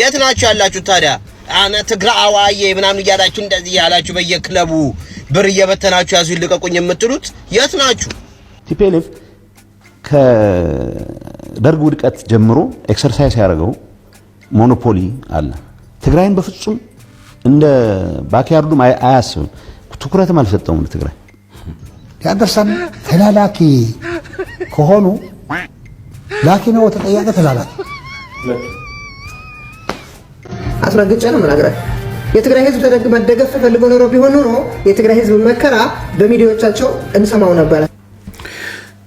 የት ናችሁ ያላችሁ ታዲያ? አና ትግራዋዬ ምናምን እያላችሁ እንደዚህ ያላችሁ በየክለቡ ብር እየበተናችሁ ያዙ ይልቀቁኝ የምትሉት የት ናችሁ? ቲፒኤልኤፍ ከደርግ ውድቀት ጀምሮ ኤክሰርሳይዝ ያደረገው ሞኖፖሊ አለ። ትግራይን በፍጹም እንደ ባክያርዱም አያስብም፣ ትኩረትም አልሰጠውም ለትግራይ። ያደርሳል ተላላኪ ከሆኑ ላኪ ነው ተጠያቂ ተላላኪ አስረግጬ ነው የምናገረው። የትግራይ ህዝብ መደገፍ ፈልጎ ኖሮ ቢሆን ኖሮ የትግራይ ህዝብ መከራ በሚዲያዎቻቸው እንሰማው ነበር።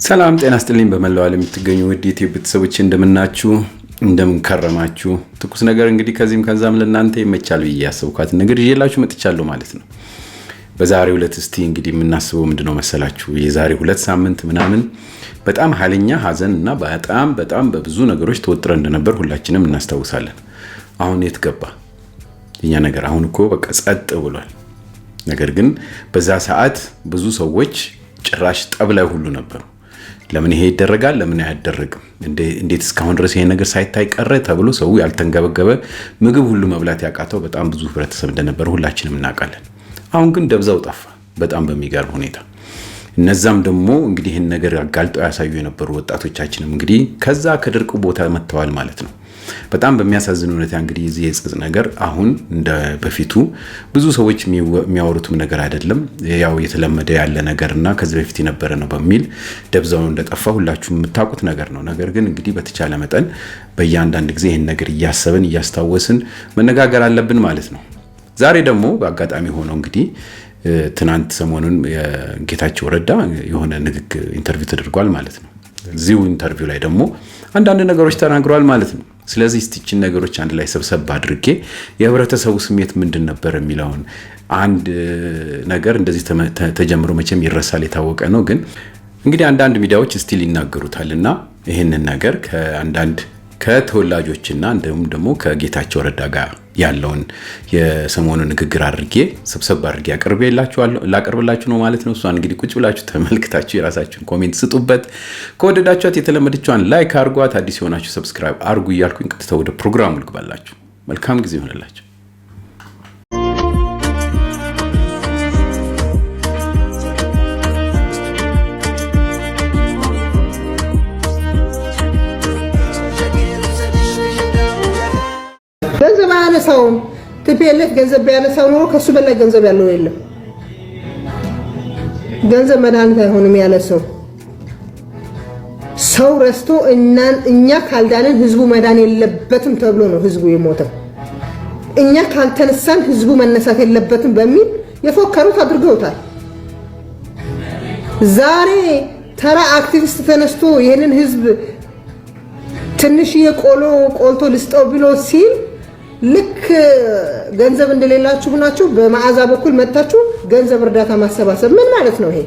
ሰላም ጤና ይስጥልኝ። በመላው ዓለም የምትገኙ ውድ የኢትዮ ቤተሰቦች እንደምናችሁ እንደምንከረማችሁ። ትኩስ ነገር እንግዲህ ከዚህም ከዛም ለእናንተ ይመቻል ብዬ ያሰብኳት ነገር ይዤላችሁ መጥቻለሁ ማለት ነው። በዛሬው ዕለት እስቲ እንግዲህ የምናስበው ምንድነው መሰላችሁ? የዛሬ 2 ሳምንት ምናምን በጣም ኃይለኛ ሀዘን እና በጣም በብዙ ነገሮች ተወጥረን እንደነበር ሁላችንም እናስታውሳለን። አሁን የት ገባ የኛ ነገር? አሁን እኮ በቃ ጸጥ ብሏል። ነገር ግን በዛ ሰዓት ብዙ ሰዎች ጭራሽ ጠብ ላይ ሁሉ ነበሩ። ለምን ይሄ ይደረጋል? ለምን አይደረግም? እንዴት እስካሁን ድረስ ይሄ ነገር ሳይታይ ቀረ ተብሎ ሰው ያልተንገበገበ ምግብ ሁሉ መብላት ያቃተው በጣም ብዙ ህብረተሰብ እንደነበር ሁላችንም እናውቃለን። አሁን ግን ደብዛው ጠፋ በጣም በሚገርም ሁኔታ። እነዛም ደግሞ እንግዲህ ይሄን ነገር አጋልጠው ያሳዩ የነበሩ ወጣቶቻችንም እንግዲህ ከዛ ከድርቁ ቦታ መጥተዋል ማለት ነው። በጣም በሚያሳዝን ሁኔታ እንግዲህ እዚህ የጽጽ ነገር አሁን እንደ በፊቱ ብዙ ሰዎች የሚያወሩትም ነገር አይደለም። ያው የተለመደ ያለ ነገርና ከዚህ በፊት የነበረ ነው በሚል ደብዛው እንደጠፋ ሁላችሁም የምታውቁት ነገር ነው። ነገር ግን እንግዲህ በተቻለ መጠን በእያንዳንድ ጊዜ ይሄን ነገር እያሰብን እያስታወስን መነጋገር አለብን ማለት ነው። ዛሬ ደግሞ በአጋጣሚ ሆኖ እንግዲህ ትናንት ሰሞኑን ጌታቸው ረዳ የሆነ ንግግር ኢንተርቪው ተደርጓል ማለት ነው። እዚሁ ኢንተርቪው ላይ ደግሞ አንዳንድ ነገሮች ተናግሯል ማለት ነው። ስለዚህ እስቲችን ነገሮች አንድ ላይ ሰብሰብ አድርጌ የህብረተሰቡ ስሜት ምንድን ነበር የሚለውን አንድ ነገር እንደዚህ ተጀምሮ መቼም ይረሳል የታወቀ ነው። ግን እንግዲህ አንዳንድ ሚዲያዎች ስቲል ይናገሩታልና ይሄንን ነገር ከአንዳንድ ከተወላጆችና እንደውም ደግሞ ከጌታቸው ረዳ ጋር ያለውን የሰሞኑ ንግግር አድርጌ ሰብሰብ አድርጌ ላቀርብላችሁ ነው ማለት ነው። እሷን እንግዲህ ቁጭ ብላችሁ ተመልክታችሁ የራሳችሁን ኮሜንት ስጡበት። ከወደዳችኋት የተለመደችዋን ላይክ አድርጓት፣ አዲስ የሆናችሁ ሰብስክራይብ አድርጉ እያልኩኝ ቀጥታ ወደ ፕሮግራሙ ልግባላችሁ። መልካም ጊዜ ይሆንላችሁ። ገንዘብ አያነሳውም። ቲፒኤልኤፍ ገንዘብ ያነሳው ነው ከሱ በላይ ገንዘብ ያለው የለም። ገንዘብ መድኃኒት አይሆንም ያለ ሰው ረስቶ እኛ ካልዳንን ህዝቡ መዳን የለበትም ተብሎ ነው ህዝቡ የሞተው። እኛ ካልተነሳን ህዝቡ መነሳት የለበትም በሚል የፎከሩት አድርገውታል። ዛሬ ተራ አክቲቪስት ተነስቶ ይሄንን ህዝብ ትንሽ ቆልቶ ልስጠው ብሎ ሲል ልክ ገንዘብ እንደሌላችሁ ሆናችሁ በመዓዛ በኩል መጣችሁ ገንዘብ እርዳታ ማሰባሰብ ምን ማለት ነው? ይሄ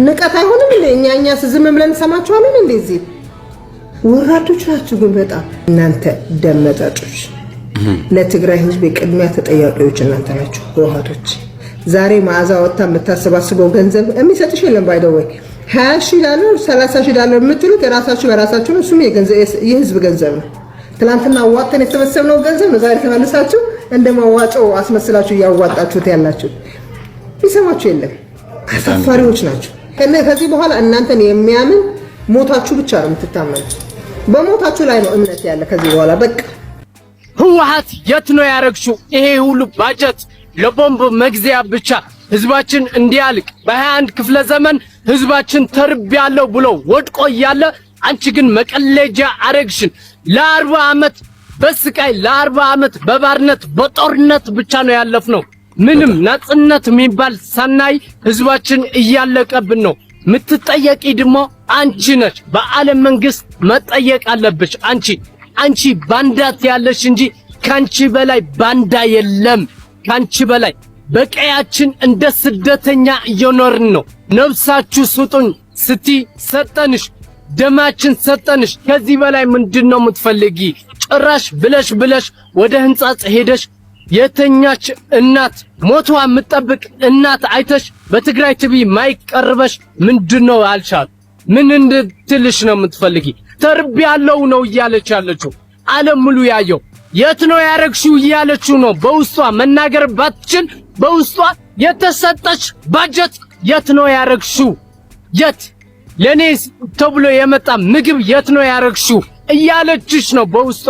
ንቀት አይሆንም እንዴ? እኛ ዝም ብለን ሰማችኋለን እንደዚህ ወራዶች ናችሁ። ግን በጣም እናንተ ደመጣጮች፣ ለትግራይ ህዝብ ቅድሚያ ተጠያቂዎች እናንተ ናችሁ ህወሓቶች። ዛሬ መዓዛ ወጣ የምታሰባስበው ገንዘብ የሚሰጥሽ የለም። ባይደወይ $20,000 $30,000 የምትሉት የራሳችሁ በራሳችሁ ነው። እሱም የህዝብ ገንዘብ ነው። ትላንትና አዋጣን የተሰበሰብነው ገንዘብ ነው ዛሬ ተመልሳችሁ እንደማዋጫው አስመስላችሁ ያዋጣችሁት ያላችሁ ይሰማችሁ የለም። አሳፋሪዎች ናችሁ። ከዚህ በኋላ እናንተን የሚያምን ሞታችሁ ብቻ ነው የምትታመኑት። በሞታችሁ ላይ ነው እምነት ያለ ከዚህ በኋላ በቃ። ህወሓት የት ነው ያረግሽው? ይሄ ሁሉ ባጀት ለቦምብ መግዚያ ብቻ ህዝባችን እንዲያልቅ በ21 ክፍለ ዘመን ህዝባችን ተርቢያለው ብሎ ወድቆ እያለ አንቺ ግን መቀለጃ አረግሽን። ለ40 ዓመት በስቃይ ለ40 ዓመት በባርነት በጦርነት ብቻ ነው ያለፍነው። ምንም ነጽነት የሚባል ሳናይ ህዝባችን እያለቀብን ነው። ምትጠየቂ ደግሞ አንቺ ነሽ። በዓለም መንግስት መጠየቅ አለብሽ አንቺ ባንዳት ያለሽ እንጂ ካንቺ በላይ ባንዳ የለም። ካንቺ በላይ በቀያችን እንደ ስደተኛ እየኖርን ነው። ነፍሳችሁ ስጡን ስቲ ሰጠንሽ፣ ደማችን ሰጠንሽ። ከዚህ በላይ ምንድነው የምትፈልጊ? ጭራሽ ብለሽ ወደ ህንጻጽ ሄደሽ የተኛች እናት ሞቷ የምትጠብቅ እናት አይተሽ በትግራይ ቲቪ ማይቀርበሽ ምንድነው አልሻል? ምን እንድትልሽ ነው የምትፈልጊ? ተርቢያለው ነው እያለች ያለችው ዓለም ሙሉ ያየው። የት ነው ያረግሽው እያለችው ነው። በውስጧ መናገር ባትችል በውስጧ የተሰጠች ባጀት የት ነው ያረግሽው? የት ለኔ ተብሎ የመጣ ምግብ የት ነው ያረግሽው እያለችሽ ነው በውስጧ።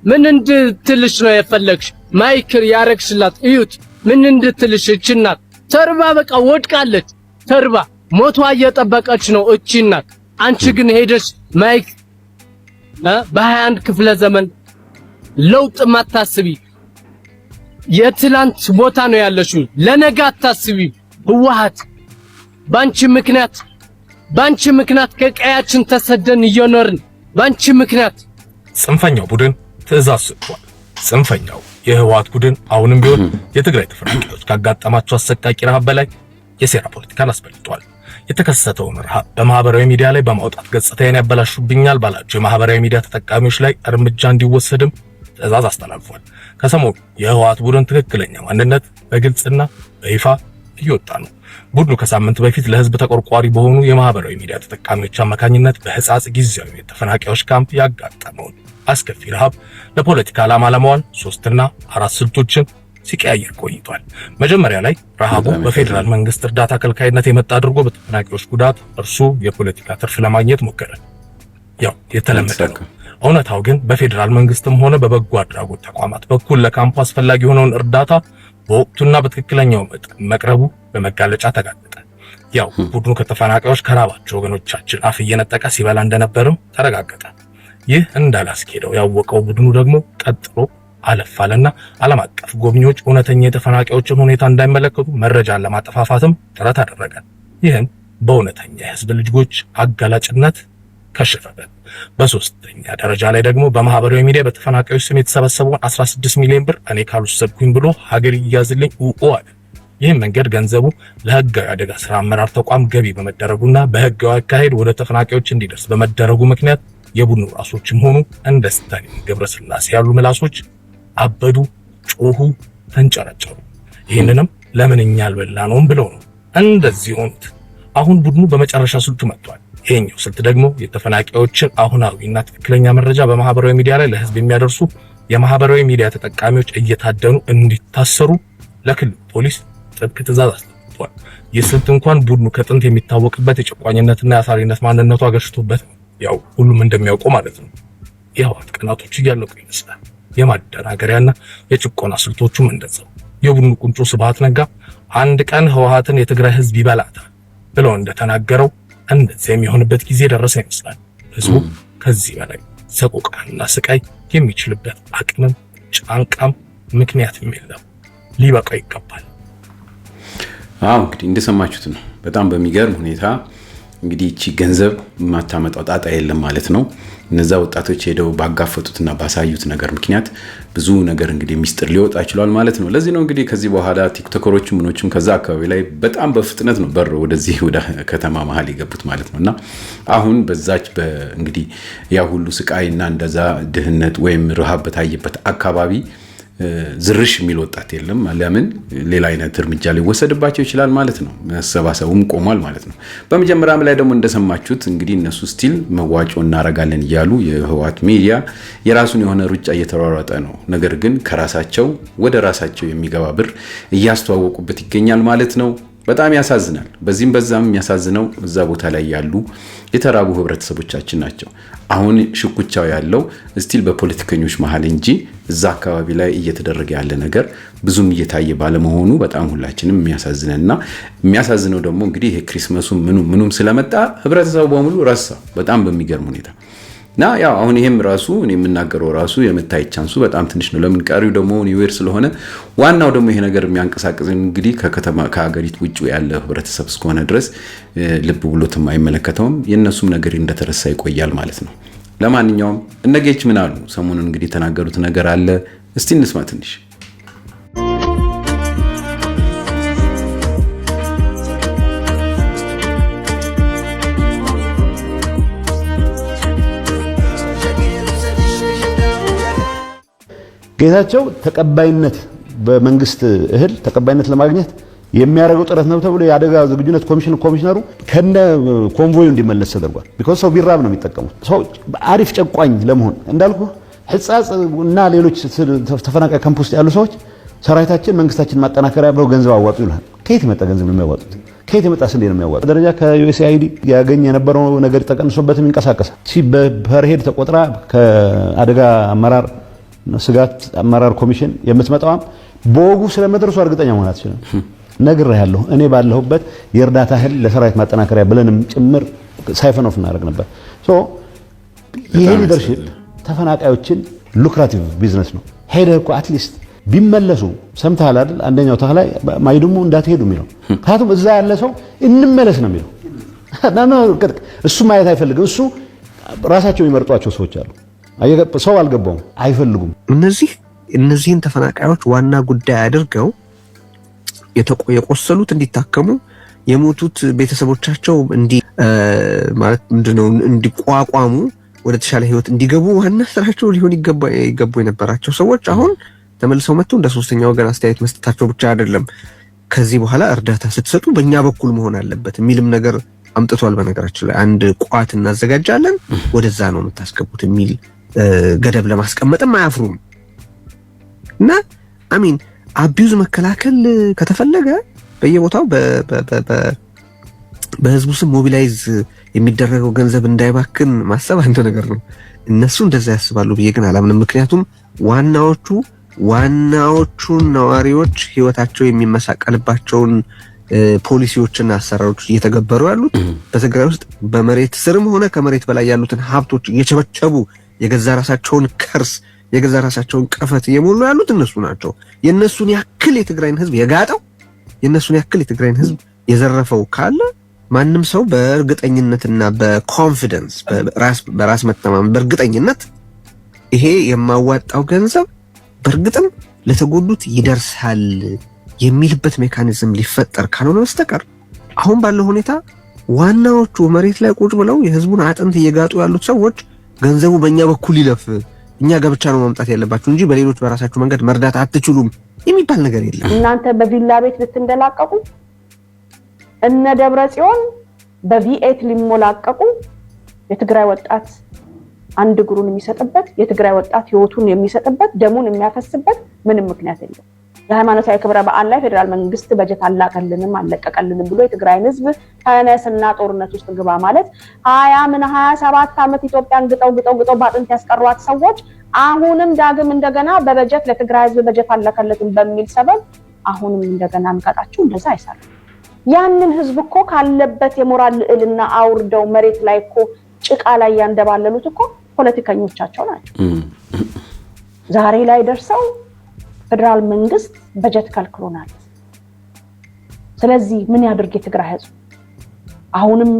ምን እንድትልሽ ነው የፈለግሽ? ማይክ ያረግሽላት እዩት። ምን እንድትልሽ እችናት ተርባ በቃ ወድቃለች። ተርባ ሞቷ እየጠበቀች ነው እችናት። አንቺ ግን ሄደሽ ማይክ በ21 ክፍለ ዘመን ለውጥ ማታስቢ የትላንት ቦታ ነው ያለሽው። ለነገ አታስቢ። ህወሓት ባንቺ ምክንያት ከቀያችን ተሰደን እየኖርን ባንቺ ምክንያት ጽንፈኛው ቡድን ትዕዛዝ ሰጥቷል። ጽንፈኛው የህወሓት ቡድን አሁንም ቢሆን የትግራይ ተፈናቃዮች ካጋጠማቸው አሰቃቂ ረሃብ በላይ የሴራ ፖለቲካን አስበልጧል። የተከሰተውን ረሃብ በማህበራዊ ሚዲያ ላይ በማውጣት ገጽታዬን ያበላሹብኛል ባላቸው የማህበራዊ ሚዲያ ተጠቃሚዎች ላይ እርምጃ እንዲወሰድም ትዕዛዝ አስተላልፏል። ከሰሞኑ የህወሓት ቡድን ትክክለኛ ማንነት በግልጽና በይፋ እየወጣ ነው። ቡድኑ ከሳምንት በፊት ለህዝብ ተቆርቋሪ በሆኑ የማህበራዊ ሚዲያ ተጠቃሚዎች አማካኝነት በህፃጽ ጊዜያዊ የተፈናቃዮች ካምፕ ያጋጠመውን አስከፊ ረሃብ ለፖለቲካ ዓላማ ለማዋል 3 እና 4 ስልቶችን ሲቀያየር ቆይቷል። መጀመሪያ ላይ ረሃቡ በፌዴራል መንግስት እርዳታ ከልካይነት የመጣ አድርጎ በተፈናቃዮች ጉዳት እርሱ የፖለቲካ ትርፍ ለማግኘት ሞከረ። ያው የተለመደ ነው። እውነታው ግን በፌዴራል መንግስትም ሆነ በበጎ አድራጎት ተቋማት በኩል ለካምፑ አስፈላጊ የሆነውን እርዳታ በወቅቱና በትክክለኛው መጠን መቅረቡ በመጋለጫ ተጋለጠ። ያው ቡድኑ ከተፈናቃዮች ከራባቸው ወገኖቻችን አፍ እየነጠቀ ሲበላ እንደነበርም ተረጋገጠ። ይህ እንዳላስኬደው ያወቀው ቡድኑ ደግሞ ቀጥሎ አለፋለና ዓለም አቀፍ ጎብኚዎች እውነተኛ የተፈናቃዮችን ሁኔታ እንዳይመለከቱ መረጃን ለማጠፋፋትም ጥረት አደረገ። ይህም በእውነተኛ የህዝብ ልጆች አጋላጭነት ከሸፈበት። በሶስተኛ ደረጃ ላይ ደግሞ በማህበራዊ ሚዲያ በተፈናቃዮች ስም የተሰበሰበውን 16 ሚሊዮን ብር እኔ ካልወሰድኩኝ ብሎ ሀገር ይያዝልኝ አለ። ይህም መንገድ ገንዘቡ ለህጋዊ አደጋ ስራ አመራር ተቋም ገቢ በመደረጉና በህጋዊ አካሄድ ወደ ተፈናቃዮች እንዲደርስ በመደረጉ ምክንያት የቡድኑ ራሶችም ሆኑ እንደ ስታሊን ገብረስላሴ ያሉ ምላሶች አበዱ፣ ጮሁ፣ ተንጨረጨሩ። ይህንንም ለምን እኛ አልበላነውም ብለው ነው እንደዚህ ሆኑት። አሁን ቡድኑ በመጨረሻ ስልቱ መጥቷል። ይሄኛው ስልት ደግሞ የተፈናቃዮችን አሁናዊና ትክክለኛ መረጃ በማህበራዊ ሚዲያ ላይ ለህዝብ የሚያደርሱ የማህበራዊ ሚዲያ ተጠቃሚዎች እየታደኑ እንዲታሰሩ ለክልሉ ፖሊስ ጥብቅ ትዕዛዝ አስተላልፏል። ይህ ስልት እንኳን ቡድኑ ከጥንት የሚታወቅበት የጨቋኝነትና የአሳሪነት ማንነቱ አገርሽቶበት ያው ሁሉም እንደሚያውቀው ማለት ነው። የህወሓት ቀናቶች እያለቁ ይመስላል። የማደናገሪያና የጭቆና ስልቶቹም እንደዛው። የቡድኑ ቁንጮ ስብሃት ነጋ አንድ ቀን ህወሓትን የትግራይ ህዝብ ይበላታል ብለው እንደተናገረው እንደዚህ የሚሆንበት ጊዜ ደረሰ ይመስላል። ህዝቡ ከዚህ በላይ ሰቆቃና ስቃይ የሚችልበት አቅምም ጫንቃም ምክንያትም የለም። ሊበቃ ይገባል። እንግዲህ እንደሰማችሁት ነው። በጣም በሚገርም ሁኔታ እንግዲህ እቺ ገንዘብ ማታመጣው ጣጣ የለም ማለት ነው። እነዛ ወጣቶች ሄደው ባጋፈጡትና ባሳዩት ነገር ምክንያት ብዙ ነገር እንግዲህ ሚስጥር ሊወጣ ይችላል ማለት ነው። ለዚህ ነው እንግዲህ ከዚህ በኋላ ቲክቶከሮች ምኖችም ከዛ አካባቢ ላይ በጣም በፍጥነት ነው በር ወደዚህ ወደ ከተማ መሀል የገቡት ማለት ነውና አሁን በዛች እንግዲህ ያ ሁሉ ስቃይና እንደዛ ድህነት ወይም ረሃብ በታየበት አካባቢ ዝርሽ የሚል ወጣት የለም። ለምን ሌላ አይነት እርምጃ ሊወሰድባቸው ይችላል ማለት ነው። መሰባሰቡም ቆሟል ማለት ነው። በመጀመሪያም ላይ ደግሞ እንደሰማችሁት እንግዲህ እነሱ ስቲል መዋጮ እናረጋለን እያሉ የህወሓት ሚዲያ የራሱን የሆነ ሩጫ እየተሯሯጠ ነው። ነገር ግን ከራሳቸው ወደ ራሳቸው የሚገባ ብር እያስተዋወቁበት ይገኛል ማለት ነው። በጣም ያሳዝናል። በዚህም በዛም የሚያሳዝነው እዛ ቦታ ላይ ያሉ የተራቡ ህብረተሰቦቻችን ናቸው። አሁን ሽኩቻው ያለው ስቲል በፖለቲከኞች መሀል እንጂ እዛ አካባቢ ላይ እየተደረገ ያለ ነገር ብዙም እየታየ ባለመሆኑ በጣም ሁላችንም የሚያሳዝነና የሚያሳዝነው ደግሞ እንግዲህ ይሄ ክሪስማሱ ምኑም ስለመጣ ህብረተሰቡ በሙሉ ረሳው በጣም በሚገርም ሁኔታ እና ያው አሁን ይሄም ራሱ እኔ የምናገረው ራሱ የመታየት ቻንሱ በጣም ትንሽ ነው። ለምን ቀሪው ደግሞ ኒው ይር ስለሆነ ዋናው ደግሞ ይሄ ነገር የሚያንቀሳቅስ እንግዲህ ከከተማ ከሀገሪቱ ውጭ ያለ ህብረተሰብ እስከሆነ ድረስ ልብ ብሎትም አይመለከተውም። የነሱም ነገር እንደተረሳ ይቆያል ማለት ነው። ለማንኛውም እነጌች ምን አሉ? ሰሞኑን እንግዲህ የተናገሩት ነገር አለ። እስቲ እንስማ ትንሽ። ጌታቸው ተቀባይነት በመንግስት እህል ተቀባይነት ለማግኘት የሚያደርገው ጥረት ነው ተብሎ የአደጋ ዝግጁነት ኮሚሽነሩ ከነ ኮንቮዩ እንዲመለስ ተደርጓል። ቢኮዝ ሰው ቢራብ ነው የሚጠቀሙት። ሰው አሪፍ ጨቋኝ ለመሆን እንዳልኩ ሕጻጽ እና ሌሎች ተፈናቃይ ካምፕ ውስጥ ያሉ ሰዎች ሰራዊታችን መንግስታችን ማጠናከሪያ ብለው ገንዘብ አዋጡ ይላል። ከየት የመጣ ገንዘብ ነው የሚያዋጡት? ከየት የመጣ ስንዴ ነው የሚያዋጡት? ደረጃ ከዩኤስአይዲ ያገኝ የነበረው ነገር ተቀንሶበትም ይንቀሳቀሳል። በርሄድ ተቆጥራ ከአደጋ አመራር ስጋት አመራር ኮሚሽን የምትመጣው በወጉ ስለመድረሱ እርግጠኛ መሆን አትችልም። ነግሬሃለሁ። እኔ ባለሁበት የእርዳታ እህል ለሰራዊት ማጠናከሪያ ብለንም ጭምር ሳይፈን ኦፍ እናደርግ ነበር። ይሄ ሊደርሺፕ ተፈናቃዮችን ሉክራቲቭ ቢዝነስ ነው። ሄደህ እኮ አትሊስት ቢመለሱ ሰምተሃል አይደል? አንደኛው ተክላይ ማይድሙ እንዳትሄዱ የሚለው ካቱም እዛ ያለ ሰው እንመለስ ነው የሚለው። እሱ ማየት አይፈልግም። እሱ ራሳቸው የሚመርጧቸው ሰዎች አሉ። ሰው አልገባውም፣ አይፈልጉም። እነዚህን ተፈናቃዮች ዋና ጉዳይ አድርገው የቆሰሉት እንዲታከሙ የሞቱት ቤተሰቦቻቸው ማለት ምንድነው እንዲቋቋሙ ወደ ተሻለ ህይወት እንዲገቡ ዋና ስራቸው ሊሆን ይገቡ የነበራቸው ሰዎች አሁን ተመልሰው መጥተው እንደ ሶስተኛ ወገን አስተያየት መስጠታቸው ብቻ አይደለም፣ ከዚህ በኋላ እርዳታ ስትሰጡ በእኛ በኩል መሆን አለበት የሚልም ነገር አምጥቷል። በነገራችን ላይ አንድ ቋት እናዘጋጃለን ወደዛ ነው የምታስገቡት የሚል ገደብ ለማስቀመጥም አያፍሩም። እና አሚን አቢዩዝ መከላከል ከተፈለገ በየቦታው በህዝቡ ስም ሞቢላይዝ የሚደረገው ገንዘብ እንዳይባክን ማሰብ አንድ ነገር ነው። እነሱ እንደዛ ያስባሉ ብዬ ግን አላምንም። ምክንያቱም ዋናዎቹን ነዋሪዎች ህይወታቸው የሚመሳቀልባቸውን ፖሊሲዎችና አሰራሮች እየተገበሩ ያሉት በትግራይ ውስጥ በመሬት ስርም ሆነ ከመሬት በላይ ያሉትን ሀብቶች እየቸበቸቡ የገዛ ራሳቸውን ከርስ የገዛ ራሳቸውን ቀፈት እየሞሉ ያሉት እነሱ ናቸው። የነሱን ያክል የትግራይን ህዝብ የጋጠው የነሱን ያክል የትግራይን ህዝብ የዘረፈው ካለ ማንም ሰው በእርግጠኝነትና በኮንፊደንስ በራስ መተማመን በእርግጠኝነት ይሄ የማዋጣው ገንዘብ በእርግጥም ለተጎዱት ይደርሳል የሚልበት ሜካኒዝም ሊፈጠር ካልሆነ በስተቀር አሁን ባለው ሁኔታ ዋናዎቹ መሬት ላይ ቁጭ ብለው የህዝቡን አጥንት እየጋጡ ያሉት ሰዎች ገንዘቡ በእኛ በኩል ይለፍ፣ እኛ ጋብቻ ነው ማምጣት ያለባችሁ እንጂ በሌሎች በራሳችሁ መንገድ መርዳት አትችሉም የሚባል ነገር የለም። እናንተ በቪላ ቤት ልትንደላቀቁ እነ ደብረ ጽዮን በቪኤት ሊሞላቀቁ የትግራይ ወጣት አንድ እግሩን የሚሰጥበት የትግራይ ወጣት ህይወቱን የሚሰጥበት ደሙን የሚያፈስበት ምንም ምክንያት የለም። የሃይማኖታዊ ክብረ በዓል ላይ ፌደራል መንግስት በጀት አለቀቀልንም ብሎ የትግራይን ህዝብ ተነስና ጦርነት ውስጥ ግባ ማለት 27 ዓመት ኢትዮጵያን ግጠው ባጥንት ያስቀሯት ሰዎች አሁንም ዳግም እንደገና በበጀት ለትግራይ ህዝብ በጀት አለቀለትን በሚል ሰበብ አሁንም እንደገና እንቀጣችሁ እንደዛ አይሰራም። ያንን ህዝብ እኮ ካለበት የሞራል ልዕልና አውርደው መሬት ላይ እኮ ጭቃ ላይ ያንደባለሉት እኮ ፖለቲከኞቻቸው ናቸው። ዛሬ ላይ ደርሰው ፌደራል መንግስት በጀት ከልክሎናል፣ ስለዚህ ምን ያድርግ የትግራይ ህዝብ? አሁንም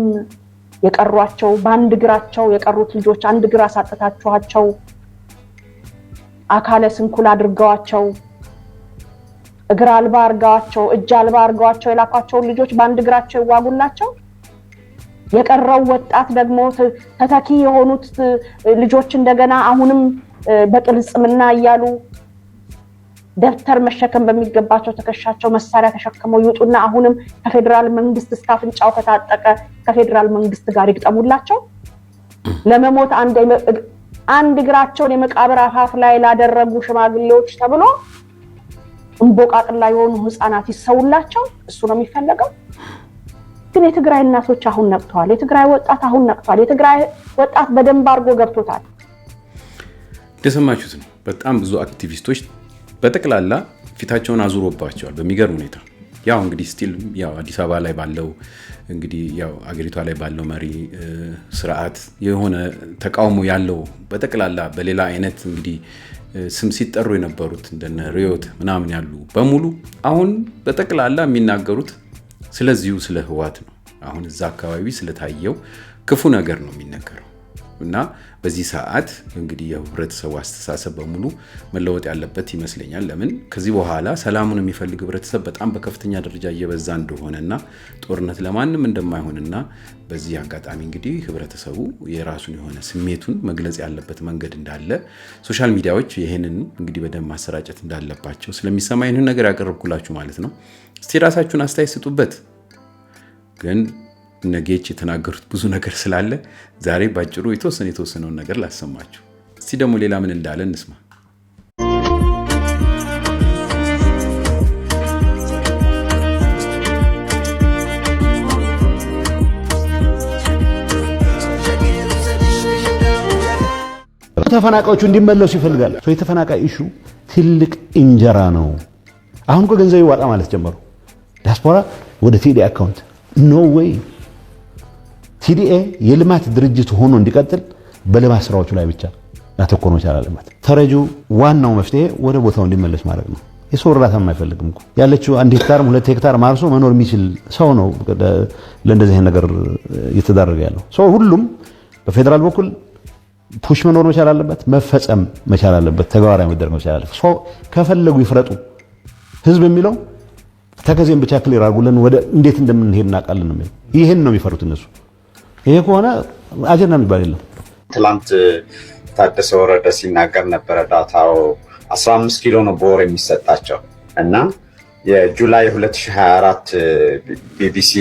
የቀሯቸው በአንድ እግራቸው የቀሩት ልጆች አንድ እግር አሳጥታችኋቸው አካለ ስንኩል አድርገዋቸው እግር አልባ አርጋቸው እጅ አልባ አርጋቸው የላኳቸው ልጆች በአንድ እግራቸው ይዋጉላቸው። የቀረው ወጣት ደግሞ ተተኪ የሆኑት ልጆች እንደገና አሁንም በቅልጽምና እያሉ ደብተር መሸከም በሚገባቸው ተከሻቸው መሳሪያ ተሸክመው ይወጡና አሁንም ከፌደራል መንግስት ስታፍንጫው ከታጠቀ ከፌደራል መንግስት ጋር ይግጠሙላቸው። ለመሞት አንድ እግራቸውን የመቃብር አፋፍ ላይ ላደረጉ ሽማግሌዎች ተብሎ እንቦቃቅላ የሆኑ ህፃናት ይሰውላቸው። እሱ ነው የሚፈለገው። ግን የትግራይ እናቶች አሁን ነቅተዋል። የትግራይ ወጣት አሁን ነቅቷል። የትግራይ ወጣት በደንብ አድርጎ ገብቶታል። እንደሰማችሁት ነው። በጣም ብዙ አክቲቪስቶች በጠቅላላ ፊታቸውን አዙሮባቸዋል በሚገርም ሁኔታ። ያው እንግዲህ ስቲል ያው አዲስ አበባ ላይ ባለው እንግዲህ ያው አገሪቷ ላይ ባለው መሪ ስርዓት የሆነ ተቃውሞ ያለው በጠቅላላ በሌላ አይነት እንግዲህ ስም ሲጠሩ የነበሩት እንደነ ሪዮት ምናምን ያሉ በሙሉ አሁን በጠቅላላ የሚናገሩት ስለዚሁ ስለ ህወሓት ነው። አሁን እዛ አካባቢ ስለታየው ክፉ ነገር ነው የሚነገረው። እና በዚህ ሰዓት እንግዲህ የህብረተሰቡ አስተሳሰብ በሙሉ መለወጥ ያለበት ይመስለኛል። ለምን ከዚህ በኋላ ሰላሙን የሚፈልግ ህብረተሰብ በጣም በከፍተኛ ደረጃ እየበዛ እንደሆነና ጦርነት ለማንም እንደማይሆንና በዚህ አጋጣሚ እንግዲህ ህብረተሰቡ የራሱን የሆነ ስሜቱን መግለጽ ያለበት መንገድ እንዳለ ሶሻል ሚዲያዎች ይሄንን እንግዲህ በደንብ ማሰራጨት እንዳለባቸው ስለሚሰማ ይህንን ነገር ያቀርብኩላችሁ ማለት ነው። እስቲ ራሳችሁን አስተያየት ስጡበት። ግን ነጌች የተናገሩት ብዙ ነገር ስላለ ዛሬ ባጭሩ የተወሰነውን ነገር ላሰማችሁ። እስቲ ደግሞ ሌላ ምን እንዳለ እንስማ። ተፈናቃዮቹ እንዲመለሱ ይፈልጋል። የተፈናቃይ ኢሹ ትልቅ እንጀራ ነው። አሁን እኮ ገንዘብ ይዋጣ ማለት ጀመሩ። ዲያስፖራ ወደ ቲዲኤ አካውንት ኖ ዌይ። ቲዲኤ የልማት ድርጅት ሆኖ እንዲቀጥል በልማት ስራዎቹ ላይ ብቻ ያተኮረ መቻል አለበት። ተረጂው ዋናው መፍትሄ ወደ ቦታው እንዲመለስ ማድረግ ነው። የሰው እርዳታ የማይፈልግም እኮ ያለችው 1 ሄክታር 2 ሄክታር ማርሶ መኖር የሚችል ሰው ነው ለእንደዚህ ነገር እየተዳረገ ያለው። ሁሉም በፌደራል በኩል ፑሽ መኖር መቻል አለበት፣ መፈጸም መቻል አለበት፣ ተግባራዊ መደረግ መቻል አለበት። ከፈለጉ ይፍረጡ። ህዝብ የሚለው ተከዜን ብቻ ክሊር አድርጉልን፣ ወደ እንዴት እንደምንሄድ እናውቃለን ነው የሚለው። ይሄን ነው የሚፈሩት እነሱ። ይሄ ከሆነ አጀንዳ የሚባል የለም። ትላንት ታደሰ ወረደ ሲናገር ነበረ። ዳታው 15 ኪሎ ነው በወር የሚሰጣቸው እና የጁላይ 2024 ቢቢሲ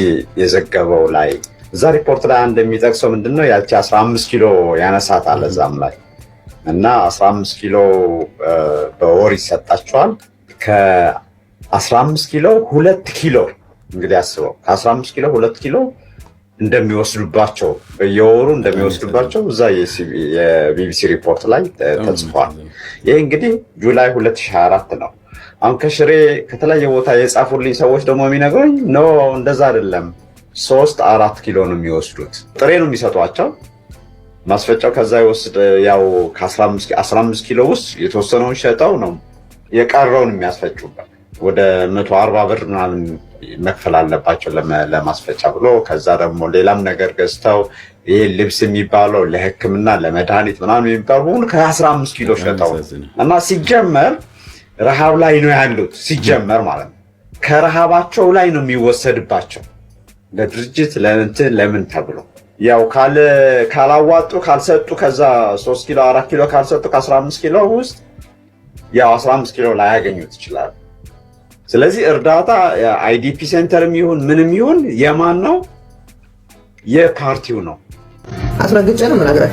የዘገበው ላይ እዛ ሪፖርት ላይ እንደሚጠቅሰው ምንድነው ያቺ 15 ኪሎ ያነሳታል እዛም ላይ እና 15 ኪሎ በወር ይሰጣቸዋል። ከ15 ኪሎ 2 ኪሎ እንግዲህ አስበው ከ15 ኪሎ 2 ኪሎ እንደሚወስዱባቸው በየወሩ እንደሚወስዱባቸው እዛ የቢቢሲ ሪፖርት ላይ ተጽፏል። ይሄ እንግዲህ ጁላይ 2024 ነው። አሁን ከሽሬ ከተለያየ ቦታ የጻፉልኝ ሰዎች ደግሞ የሚነግሩኝ ኖ እንደዛ አይደለም 3-4 ኪሎ ነው የሚወስዱት። ጥሬ ነው የሚሰጧቸው። ማስፈጫው ከዛ ይወስድ ያው ከ15 ኪሎ ውስጥ የተወሰነውን ሸጠው ነው የቀረውን የሚያስፈጩበት። ወደ 140 ብር ምናምን መክፈል አለባቸው ለማስፈጫ ብሎ ከዛ ደግሞ ሌላም ነገር ገዝተው ይሄ ልብስ የሚባለው ለሕክምና ለመድኃኒት ምናምን የሚባለው ሁሉ ከ15 ኪሎ ሸጠው እና ሲጀመር ረሃብ ላይ ነው ያሉት። ሲጀመር ማለት ነው ከረሃባቸው ላይ ነው የሚወሰድባቸው ለድርጅት ለምን ተብሎ ያው ካላዋጡ ካልሰጡ ከዛ 3 ኪሎ 4 ኪሎ ካልሰጡ ከ15 ኪሎ ውስጥ ያው 15 ኪሎ ላይ ያገኙት ይችላል። ስለዚህ እርዳታ አይዲፒ ሴንተርም ይሁን ምንም ይሁን የማን ነው? የፓርቲው ነው። አስረግጬ ነው የምነግርህ።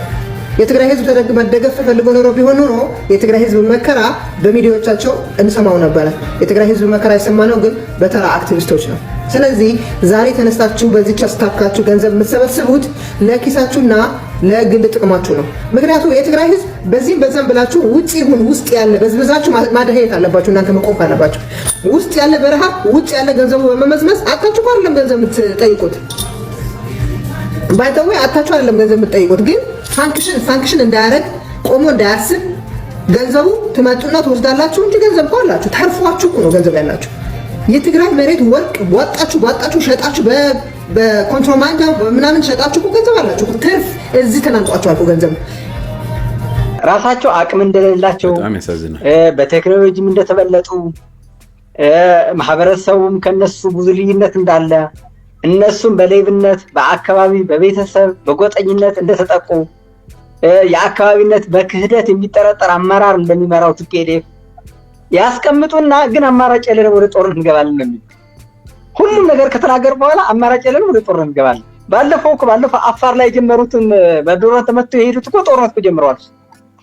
የትግራይ ህዝብ መደገፍ ፈልጎ ኖሮ ቢሆን ኖሮ የትግራይ ህዝብ መከራ በሚዲያዎቻቸው እንሰማው ነበረ። የትግራይ ህዝብ መከራ የሰማነው ግን በተራ አክቲቪስቶች ነው። ስለዚህ ዛሬ ተነስታችሁ በዚህ ቻስታካችሁ ገንዘብ የምትሰበስቡት ለኪሳችሁና ለግል ጥቅማችሁ ነው። ምክንያቱም የትግራይ ህዝብ በዚህም በዛም ብላችሁ ውጪ ይሁን ውስጥ ያለ በዝብዛችሁ ማደሄት አለባችሁ። እናንተ መቆም አለባችሁ። ውስጥ ያለ በረሃብ ውጭ ያለ ገንዘቡ በመመዝመዝ አታችሁ አይደለም ገንዘብ የምትጠይቁት። ባይተው አታችሁ አይደለም ገንዘብ የምትጠይቁት። ግን ፋንክሽን እንዳያረግ ቆሞ እንዳያስብ ገንዘቡ ትመጡና ትወስዳላችሁ እንጂ ገንዘብ ካላችሁ ተርፏችሁ ነው ገንዘብ ያላችሁ። የትግራይ መሬት ወርቅ ዋጣችሁ ሸጣችሁ በኮንትሮባንድ ምናምን ሸጣችሁ ገንዘብ አላችሁ። ትርፍ እዚህ ተናንቋችኋል ገንዘብ። ራሳቸው አቅም እንደሌላቸው በቴክኖሎጂም እንደተበለጡ ማህበረሰቡም ከነሱ ብዙ ልዩነት እንዳለ እነሱም በሌብነት በአካባቢ በቤተሰብ በጎጠኝነት እንደተጠቁ የአካባቢነት በክህደት የሚጠረጠር አመራር እንደሚመራው ቲፒኤልኤፍ ያስቀምጡና ግን አማራጭ የሌለው ወደ ጦርነት እንገባለን ነው። ሁሉም ነገር ከተናገር በኋላ አማራጭ የሌለው ወደ ጦርነት እንገባለን። ባለፈው አፋር ላይ የጀመሩትን በዶሮን ተመተው የሄዱት እኮ ጦርነት ጀምረዋል።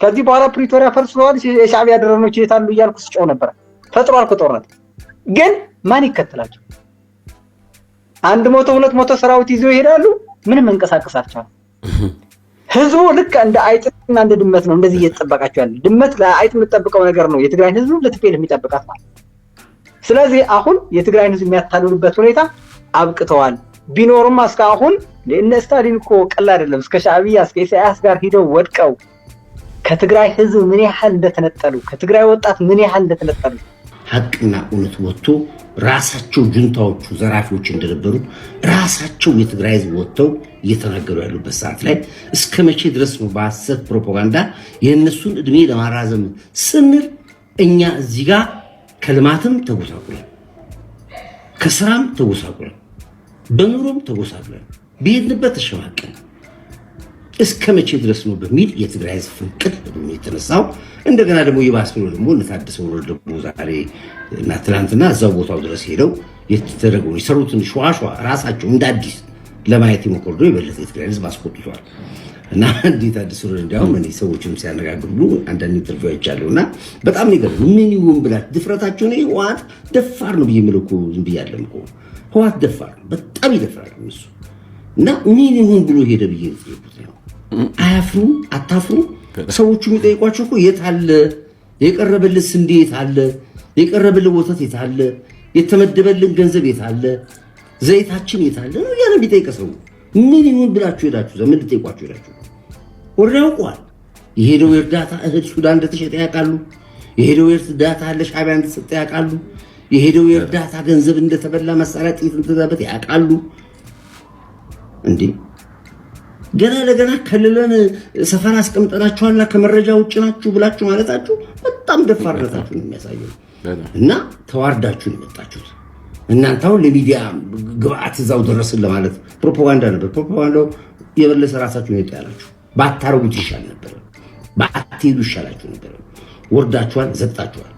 ከዚህ በኋላ ፕሪቶሪያ ፈርሷል፣ የሻዕቢያ ድሮኖች የታሉ እያልኩ ስጮህ ነበር። ፈጥሯል እኮ ጦርነት። ግን ማን ይከተላቸው? 100 200 ሰራዊት ይዘው ይሄዳሉ። ምንም መንቀሳቀስ አልቻለም። ህዝቡ ልክ እንደ አይጥና እንደ ድመት ነው እንደዚህ እየተጠበቃቸው ያለ። ድመት ለአይጥ የምትጠብቀው ነገር ነው የትግራይን ህዝብ ለቲፒኤልኤፍ የሚጠብቃት ማለት። ስለዚህ አሁን የትግራይን ህዝብ የሚያታልሉበት ሁኔታ አብቅተዋል። ቢኖርም እስካሁን ለእነ ስታሊን እኮ ቀላል አይደለም። እስከ ሻዕቢያ እስከ ኢሳያስ ጋር ሂደው ወድቀው ከትግራይ ህዝብ ምን ያህል እንደተነጠሉ ከትግራይ ወጣት ምን ያህል እንደተነጠሉ ሀቅና እውነት ወጥቶ ራሳቸው ጁንታዎቹ ዘራፊዎች እንደነበሩ ራሳቸው የትግራይ ህዝብ ወጥተው እየተናገሩ ያሉበት ሰዓት ላይ እስከ መቼ ድረስ ነው በሐሰት ፕሮፓጋንዳ የእነሱን እድሜ ለማራዘም ስንል እኛ እዚህ ጋር ከልማትም ተጎሳቁለን ከስራም ተጎሳቁለን በኑሮም ተጎሳቁለን በሄድንበት ተሸማቀን እስከ መቼ ድረስ ነው በሚል የትግራይ ህዝብ ፍንቅል ብሎ የተነሳው። እንደገና ደግሞ ይባስ ብሎ ደግሞ ለታደሰ ወረደ ደግሞ ዛሬ እና ትናንትና እዛው ቦታው ድረስ ሄደው የተደረገው የሰሩትን ሸዋሸዋ ራሳቸው እንደ አዲስ ለማየት ይሞክሩ የበለጠ የትግራይ ህዝብ አስቆጥቷል። እና እንዴት አዲስ ወረደ እንዲያውም እኔ ሰዎችም ሲያነጋግሩ አንዳንድ ኢንተርቪው አይቻለሁና በጣም ነገር ምን ይሁን ብላት ድፍረታቸው ነው ህወሓት ደፋር ነው ብዬ ዝም ብያለሁ እኮ ህወሓት ደፋር በጣም ይደፍራል እሱ እና ምን ይሁን ብሎ ሄደ ብዬ ነው አያፍሩ አታፍሩ ሰዎቹ የሚጠይቋቸው እኮ የት አለ የቀረበልህ ስንዴ የት አለ የቀረበልህ ወተት የት አለ የተመደበልን ገንዘብ የት አለ ዘይታችን የት አለ ነው ያለ ቢጠይቀው ምን ይሁን ብላችሁ ሄዳችሁ ዘመን ልጠይቋችሁ ሄዳችሁ ወሬው ቋል የሄደው እርዳታ እህል ሱዳን እንደተሸጠ ያውቃሉ የሄደው እርዳታ ለሻዕቢያ እንደተሰጠ ያውቃሉ የሄደው እርዳታ ገንዘብ እንደተበላ መሳሪያ ጥይት እንደተዛበት ያውቃሉ እንዴ ገና ለገና ከለለን ሰፈር አስቀምጠናችኋልና ከመረጃ ውጭ ናችሁ ብላችሁ ማለታችሁ በጣም ደፋርነታችሁ ነው የሚያሳየው እና ተዋርዳችሁ ነው የመጣችሁት እናንተው ለሚዲያ ግብአት እዛው ደረስን ለማለት ፕሮፓጋንዳ ነበር ፕሮፓጋንዳው የበለሰ ራሳችሁ ነው ያላችሁ ባታረጉት ይሻል ነበር ባትሄዱ ይሻላችሁ ነበር ወርዳችኋል ዘጣችኋል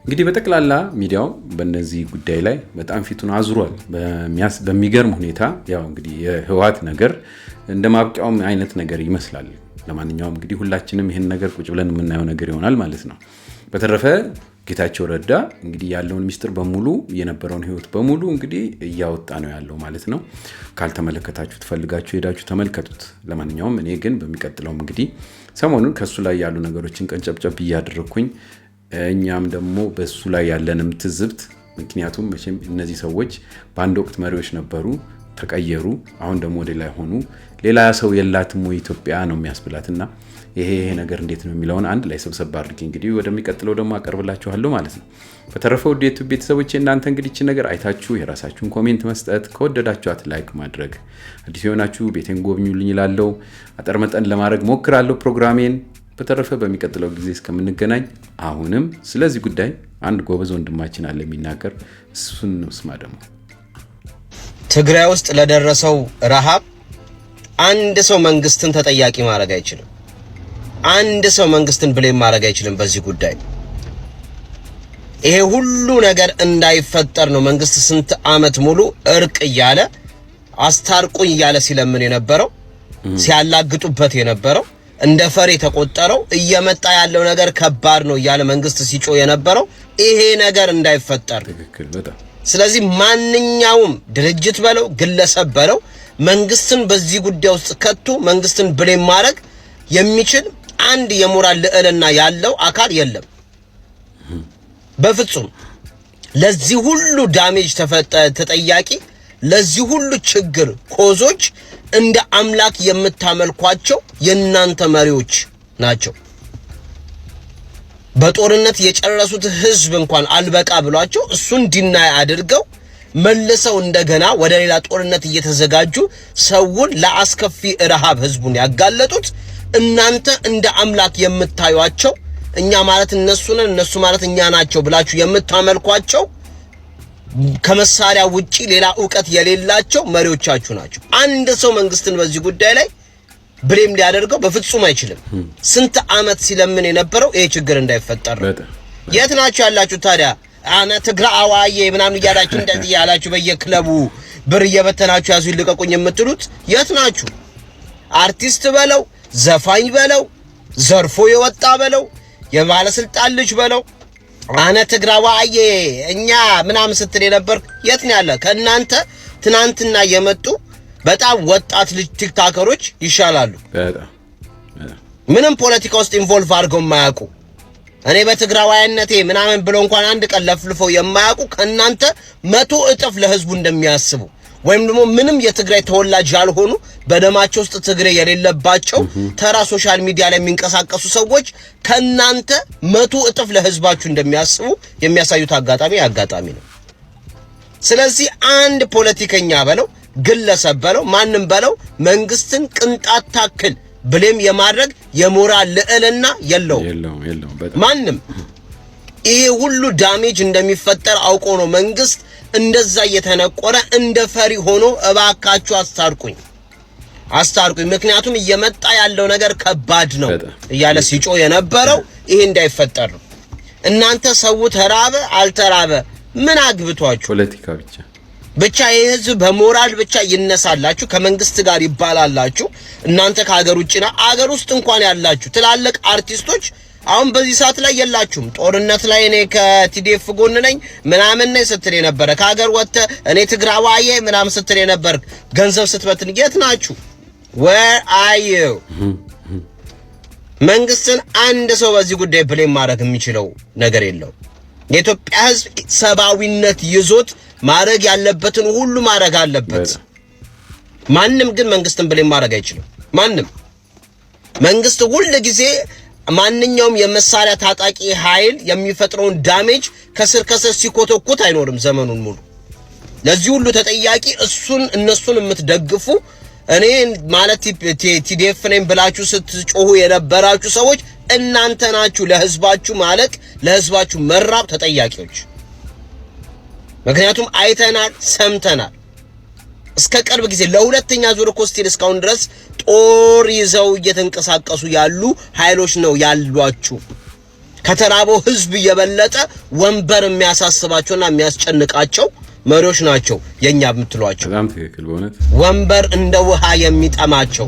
እንግዲህ በጠቅላላ ሚዲያው በእነዚህ ጉዳይ ላይ በጣም ፊቱን አዙሯል በሚገርም ሁኔታ ያው እንግዲህ የህወሓት ነገር እንደማብቂያው አይነት ነገር ይመስላል ለማንኛውም እንግዲህ ሁላችንም ይሄን ነገር ቁጭ ብለን የምናየው ነገር ይሆናል ማለት ነው በተረፈ ጌታቸው ረዳ እንግዲህ ያለውን ሚስጥር በሙሉ የነበረውን ህይወት በሙሉ እንግዲህ እያወጣ ነው ያለው ማለት ነው ካልተመለከታችሁ ትፈልጋችሁ ሄዳችሁ ተመልከቱት ለማንኛውም እኔ ግን በሚቀጥለው እንግዲህ ሰሞኑን ከሱ ላይ ያሉ ነገሮችን ቀንጨብጨብ እያደረኩኝ እኛም ደግሞ በሱ ላይ ያለንም ትዝብት ምክንያቱም መቼም እነዚህ ሰዎች በአንድ ወቅት መሪዎች ነበሩ ተቀየሩ አሁን ደግሞ ወደ ላይ ሆኑ ሌላ ሰው የላትም ወይ ኢትዮጵያ ነው የሚያስብላትና ይሄ ነገር እንዴት ነው የሚለውን አንድ ላይ ሰብሰብ አድርጌ እንግዲህ ወደሚቀጥለው ደግሞ አቀርብላችኋለሁ ማለት ነው በተረፈው ዴቱ ቤተሰቦቼ እናንተ እንግዲህ እቺ ነገር አይታችሁ የራሳችሁን ኮሜንት መስጠት ከወደዳችኋት ላይክ ማድረግ አዲስ የሆናችሁ ቤቴን ጎብኙልኝ ይላለው አጠር መጠን ለማድረግ ሞክራለሁ ፕሮግራሜን በተረፈ በሚቀጥለው ጊዜ እስከምንገናኝ አሁንም ስለዚህ ጉዳይ አንድ ጎበዝ ወንድማችን አለ የሚናገር እሱን ነው ስማ ደግሞ ትግራይ ውስጥ ለደረሰው ረሃብ አንድ ሰው መንግስትን ተጠያቂ ማድረግ አይችልም አንድ ሰው መንግስትን ብሌም ማድረግ አይችልም በዚህ ጉዳይ ይሄ ሁሉ ነገር እንዳይፈጠር ነው መንግስት ስንት አመት ሙሉ እርቅ እያለ አስታርቁኝ እያለ ሲለምን የነበረው ሲያላግጡበት የነበረው እንደ ፈሬ ተቆጠረው እየመጣ ያለው ነገር ከባድ ነው እያለ መንግስት ሲጮ የነበረው ይሄ ነገር እንዳይፈጠር ትክክል በጣም ስለዚህ ማንኛውም ድርጅት በለው ግለሰብ በለው መንግስትን በዚህ ጉዳይ ውስጥ ከቶ መንግስትን ብሌም ማድረግ የሚችል አንድ የሞራል ልዕልና ያለው አካል የለም በፍጹም ለዚህ ሁሉ ዳሜጅ ተጠያቂ ለዚህ ሁሉ ችግር ኮዞች እንደ አምላክ የምታመልኳቸው የናንተ መሪዎች ናቸው በጦርነት የጨረሱት ህዝብ እንኳን አልበቃ ብሏቸው እሱን ዲናይ አድርገው መልሰው እንደገና ወደ ሌላ ጦርነት እየተዘጋጁ ሰውን ለአስከፊ ረሃብ ህዝቡን ያጋለጡት እናንተ እንደ አምላክ የምታዩአቸው እኛ ማለት እነሱ ነን እነሱ ማለት እኛ ናቸው ብላችሁ የምታመልኳቸው ከመሳሪያ ውጪ ሌላ ዕውቀት የሌላቸው መሪዎቻችሁ ናቸው አንድ ሰው መንግስትን በዚህ ጉዳይ ላይ ብሌም ሊያደርገው በፍጹም አይችልም ስንት አመት ሲለምን የነበረው ይሄ ችግር እንዳይፈጠር የት ናችሁ ያላችሁ ታዲያ አና ትግራዋዬ ምናምን ያላችሁ እንደዚህ ያላችሁ በየክለቡ ብር እየበተናችሁ ያዙ ይልቀቁኝ የምትሉት የት ናችሁ አርቲስት በለው ዘፋኝ በለው ዘርፎ የወጣ በለው የባለስልጣን ልጅ በለው አና ትግራዋዬ እኛ ምናምን ስትል የነበር የት ነው ያለ ከናንተ ትናንትና የመጡ በጣም ወጣት ልጅ ቲክቶከሮች ይሻላሉ ምንም ፖለቲካ ውስጥ ኢንቮልቭ አድርገው የማያውቁ እኔ በትግራዋይነቴ ምናምን ብለው እንኳን አንድ ቀን ለፍልፈው የማያውቁ ከናንተ 100 እጥፍ ለህዝቡ እንደሚያስቡ ወይም ደግሞ ምንም የትግራይ ተወላጅ ያልሆኑ በደማቸው ውስጥ ትግሬ የሌለባቸው ተራ ሶሻል ሚዲያ ላይ የሚንቀሳቀሱ ሰዎች ከናንተ 100 እጥፍ ለህዝባችሁ እንደሚያስቡ የሚያሳዩት አጋጣሚ ነው ስለዚህ አንድ ፖለቲከኛ በለው ግለሰብ በለው ማንንም በለው መንግስትን ቅንጣት ታክል ብሌም የማድረግ የሞራል ልዕልና የለውም ማንንም ይሄ ሁሉ ዳሜጅ እንደሚፈጠር አውቆ ነው መንግስት እንደዛ እየተነቆረ እንደ ፈሪ ሆኖ እባካችሁ አስታርቁኝ ምክንያቱም እየመጣ ያለው ነገር ከባድ ነው እያለ ሲጮ የነበረው ይሄ እንዳይፈጠር ነው እናንተ ሰው ተራበ አልተራበ ምን አግብቷችሁ ፖለቲካ ብቻ ብቻ የህዝብ በሞራል ብቻ ይነሳላችሁ ከመንግስት ጋር ይባላላችሁ እናንተ ከሀገር ውጪና አገር ውስጥ እንኳን ያላችሁ ትላልቅ አርቲስቶች አሁን በዚህ ሰዓት ላይ የላችሁም ጦርነት ላይ እኔ ከቲዲኤፍ ጎን ነኝ ምናምን ነኝ ስትል የነበረ ከሀገር ወጥተ እኔ ትግራዋዬ ምናምን ስትል የነበር ገንዘብ ስትበትን የት ናችሁ where are you መንግስትን አንድ ሰው በዚህ ጉዳይ ብሌም ማድረግ የሚችለው ነገር የለው የኢትዮጵያ ህዝብ ሰባዊነት ይዞት ማረግ ያለበትን ሁሉ ማረግ አለበት ማንንም ግን መንግስትን ብሌም ማድረግ አይችልም ማንንም መንግስት ሁሉ ጊዜ ማንኛውም የመሳሪያ ታጣቂ ኃይል የሚፈጥረውን ዳሜጅ ከስር ሲኮተኩት አይኖርም ዘመኑን ሙሉ ለዚህ ሁሉ ተጠያቂ እነሱን የምትደግፉ እኔ ማለት ቲዲኤፍ ነኝ ብላችሁ ስትጮሁ የነበራችሁ ሰዎች እናንተ ናችሁ ለህዝባችሁ ማለቅ ለህዝባችሁ መራብ ተጠያቂዎች ምክንያቱም አይተናል ሰምተናል እስከ ቅርብ ጊዜ ለሁለተኛ ዙር ኮስቲል እስካሁን ድረስ ጦር ይዘው እየተንቀሳቀሱ ያሉ ኃይሎች ነው ያሏችሁ ከተራበው ህዝብ የበለጠ ወንበር የሚያሳስባቸውና የሚያስጨንቃቸው መሪዎች ናቸው የኛ የምትሏቸው በጣም ትክክል በእውነት ወንበር እንደ ውሃ የሚጠማቸው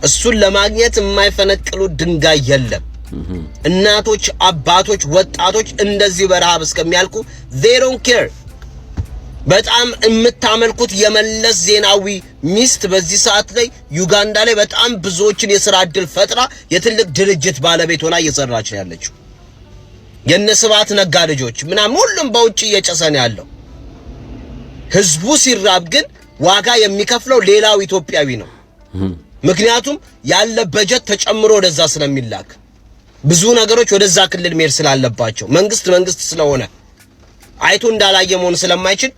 እሱን ለማግኘት የማይፈነቅሉ ድንጋይ የለም እናቶች አባቶች ወጣቶች እንደዚህ በረሃብ እስከሚያልቁ they don't care በጣም የምታመልኩት የመለስ ዜናዊ ሚስት በዚህ ሰዓት ላይ ዩጋንዳ ላይ በጣም ብዙዎችን የሥራ ዕድል ፈጥራ የትልቅ ድርጅት ባለቤት ሆና እየሰራች ነው ያለችው የነስባት ነጋ ልጆች ምናምን ሁሉም በውጪ እየጨሰነ ያለው ህዝቡ ሲራብ ግን ዋጋ የሚከፍለው ሌላው ኢትዮጵያዊ ነው ምክንያቱም ያለ በጀት ተጨምሮ ወደዛ ስለሚላክ ብዙ ነገሮች ወደዛ ክልል መሄድ ስላለባቸው መንግስት ስለሆነ አይቶ እንዳላየ መሆን ስለማይችል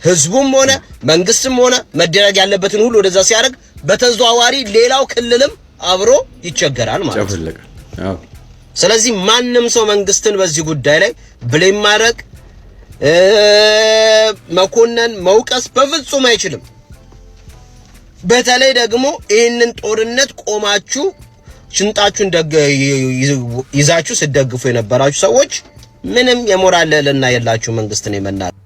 ህዝቡም ሆነ መንግስትም ሆነ መደረግ ያለበትን ሁሉ ወደዛ ሲያደርግ በተዘዋዋሪ ሌላው ክልልም አብሮ ይቸገራል ማለት ነው ስለዚህ ማንንም ሰው መንግስትን በዚህ ጉዳይ ላይ ብሌም ማድረግ መኮነን መውቀስ በፍጹም አይችልም በተለይ ደግሞ ይህንን ጦርነት ቆማችሁ ሽንጣችሁን ይዛችሁ ሲደግፉ የነበራችሁ ሰዎች ምንም የሞራል ልዕልና የላችሁ መንግስትን የመናገር